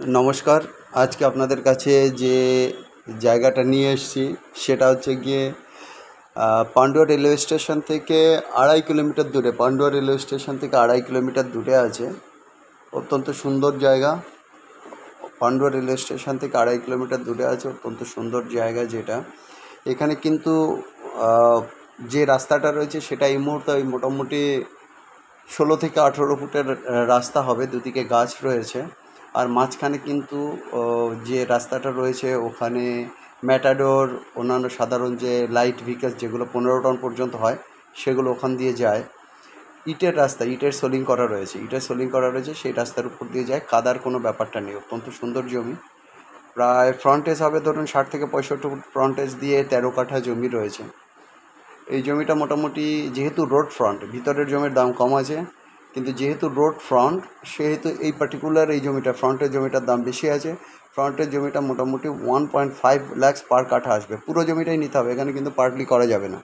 নমস্কার। আজকে আপনাদের কাছে যে জায়গাটা নিয়ে এসেছি সেটা হচ্ছে গিয়ে পান্ডুয়া রেলওয়ে স্টেশন থেকে 2.5 কিলোমিটার দূরে। পান্ডুয়া রেলওয়ে স্টেশন থেকে 2.5 কিলোমিটার দূরে আছে। অত্যন্ত সুন্দর জায়গা। পান্ডুয়া রেলওয়ে স্টেশন থেকে 2.5 কিলোমিটার দূরে আছে, অত্যন্ত সুন্দর জায়গা। যেটা এখানে কিন্তু যে রাস্তাটা রয়েছে সেটা এই মুহূর্তে ওই মোটামুটি 16 থেকে 18 ফুটের রাস্তা হবে। দুদিকে গাছ রয়েছে, আর মাঝখানে কিন্তু যে রাস্তাটা রয়েছে ওখানে ম্যাটাডোর, অন্যান্য সাধারণ যে লাইট ভেহিকলস যেগুলো 15 টন পর্যন্ত হয় সেগুলো ওখান দিয়ে যায়। ইটের রাস্তা, ইটের সোলিং করা রয়েছে, সেই রাস্তার উপর দিয়ে যায়। কাদার কোনো ব্যাপারটা নেই। অত্যন্ত সুন্দর জমি। প্রায় ফ্রন্টেজ হবে ধরুন 60 থেকে 65 ফুট ফ্রন্টেজ দিয়ে 13 কাঠা জমি রয়েছে। এই জমিটা মোটামুটি, যেহেতু রোড ফ্রন্ট, ভিতরের জমির দাম কম আছে, কিন্তু যেহেতু রোড ফ্রন্ট সেহেতু এই পার্টিকুলার এই জমিটা, ফ্রন্টের জমিটার দাম বেশি আছে। ফ্রন্টের জমিটা মোটামুটি 1.5 lakhs পার কাঠা আসবে। পুরো জমিটাই নিতে হবে, এখানে কিন্তু পার্টলি করা যাবে না।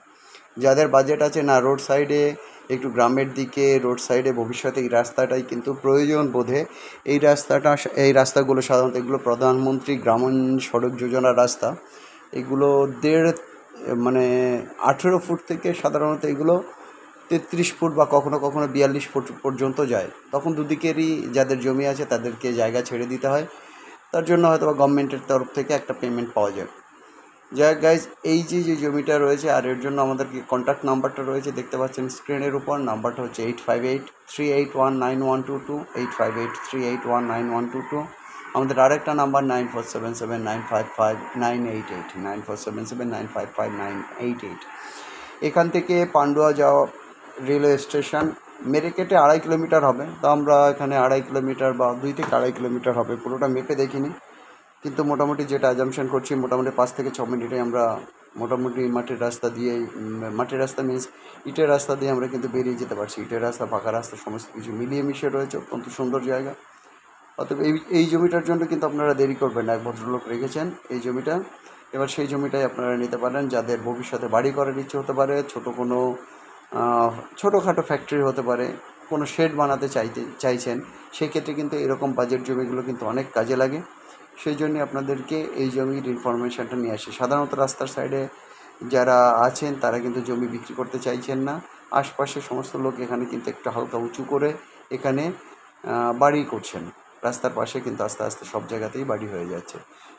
যাদের বাজেট আছে না রোড সাইডে, একটু গ্রামের দিকে রোড সাইডে ভবিষ্যতে এই রাস্তাটাই কিন্তু প্রয়োজন বোধে। এই রাস্তাগুলো সাধারণত এগুলো প্রধানমন্ত্রী গ্রামীণ সড়ক যোজনার রাস্তা। এগুলো মানে 18 ফুট থেকে সাধারণত এগুলো 33 ফুট বা কখনো কখনো 42 ফুট পর্যন্ত যায়। তখন দুদিকেরই যাদের জমি আছে তাদেরকে জায়গা ছেড়ে দিতে হয়। তার জন্য হয়তো বা গভর্নমেন্টের তরফ থেকে একটা পেমেন্ট পাওয়া যায়। যাই হোক গাইজ, এই যে জমিটা রয়েছে, আর এর জন্য আমাদেরকে কন্ট্যাক্ট নাম্বারটা রয়েছে, দেখতে পাচ্ছেন স্ক্রিনের উপর। নাম্বারটা হচ্ছে 8583819122, 8583819122। আমাদের আরেকটা নাম্বার 9477955988, 9477955988। এখান থেকে পান্ডুয়া যাওয়া রেলওয়ে স্টেশন মেরে কেটে 2.5 কিলোমিটার হবে। তো আমরা এখানে 2.5 কিলোমিটার বা 2 থেকে 2.5 কিলোমিটার হবে, পুরোটা মেপে দেখিনি, কিন্তু মোটামুটি যেটা অ্যাজাম্পশন করছি মোটামুটি 5 থেকে 6 মিনিটে আমরা মোটামুটি মাটির রাস্তা মিন্স ইটের রাস্তা দিয়ে আমরা কিন্তু বেরিয়ে যেতে পারছি। ইটের রাস্তা, পাকা রাস্তা সমস্ত কিছু মিলিয়ে মিশিয়ে রয়েছে, অত্যন্ত সুন্দর জায়গা। অতএব এই জমিটার জন্য কিন্তু আপনারা দেরি করবেন না। এক ভদ্রলোক রেখেছেন এই জমিটা, এবার সেই জমিটাই আপনারা নিতে পারেন। যাদের ভবিষ্যতে বাড়ি করার ইচ্ছে হতে পারে, ছোটোখাটো ফ্যাক্টরি হতে পারে, কোনো শেড বানাতে চাইছেন, সেক্ষেত্রে কিন্তু এরকম বাজেট জমিগুলো কিন্তু অনেক কাজে লাগে। সেই জন্য আপনাদেরকে এই জমির ইনফরমেশানটা নিয়ে আসি। সাধারণত রাস্তার সাইডে যারা আছেন তারা কিন্তু জমি বিক্রি করতে চাইছেন না। আশপাশের সমস্ত লোক এখানে কিন্তু একটু হালকা উঁচু করে এখানে বাড়ি করছেন। রাস্তার পাশে কিন্তু আস্তে আস্তে সব জায়গাতেই বাড়ি হয়ে যাচ্ছে।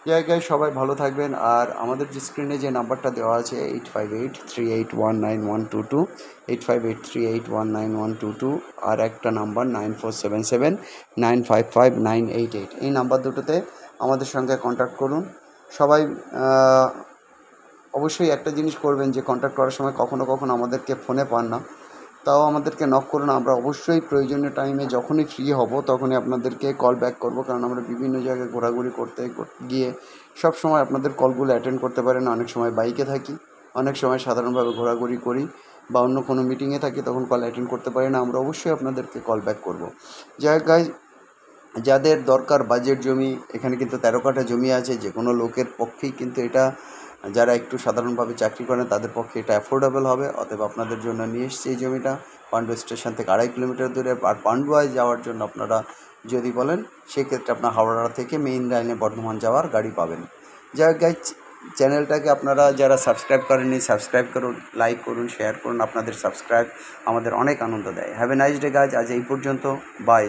জায়গায় সবাই ভালো থাকবেন। আর আমাদের যে স্ক্রিনে যে নাম্বারটা দেওয়া আছে 8583819122, 8583819122, আর একটা নাম্বার 9477955988। এই নাম্বার দুটোতে আমাদের সঙ্গে কন্ট্যাক্ট করুন। সবাই অবশ্যই একটা জিনিস করবেন যে কন্ট্যাক্ট করার সময় কখনো কখনো আমাদেরকে ফোনে পান না, তাও আমাদেরকে নক করুন। আমরা অবশ্যই প্রয়োজনীয় টাইমে যখনই ফ্রি হব তখনই আপনাদেরকে কল ব্যাক করব, কারণ আমরা বিভিন্ন জায়গায় ঘোরাঘুরি করতে গিয়ে সব সময় আপনাদের কলগুলো অ্যাটেন্ড করতে পারি না। অনেক সময় বাইকে থাকি, অনেক সময় সাধারণভাবে ঘোরাঘুরি করি বা অন্য কোনো মিটিংয়ে থাকি, তখন কল অ্যাটেন্ড করতে পারি না। আমরা অবশ্যই আপনাদেরকে কল ব্যাক করব। যাই হোক গাইজ, যাদের দরকার বাজেট জমি, এখানে কিন্তু 13 কাঠা জমি আছে। যে কোনো লোকের পক্ষেই কিন্তু এটা, যারা একটু সাধারণভাবে চাকরি করেন তাদের পক্ষে এটা অ্যাফোর্ডেবল হবে। অতএব আপনাদের জন্য নিয়ে এসছি এই জমিটা। পান্ডুয়া স্টেশন থেকে 2.5 কিলোমিটার দূরে। আর পান্ডুয়ায় যাওয়ার জন্য আপনারা যদি বলেন, সেক্ষেত্রে আপনার হাওড়া থেকে মেইন লাইনে বর্ধমান যাওয়ার গাড়ি পাবেন। যাই হোক গাইজ, চ্যানেলটাকে আপনারা যারা সাবস্ক্রাইব করেননি সাবস্ক্রাইব করুন, লাইক করুন, শেয়ার করুন। আপনাদের সাবস্ক্রাইব আমাদের অনেক আনন্দ দেয়। Have a nice day guys. আজ এই পর্যন্ত, বাই।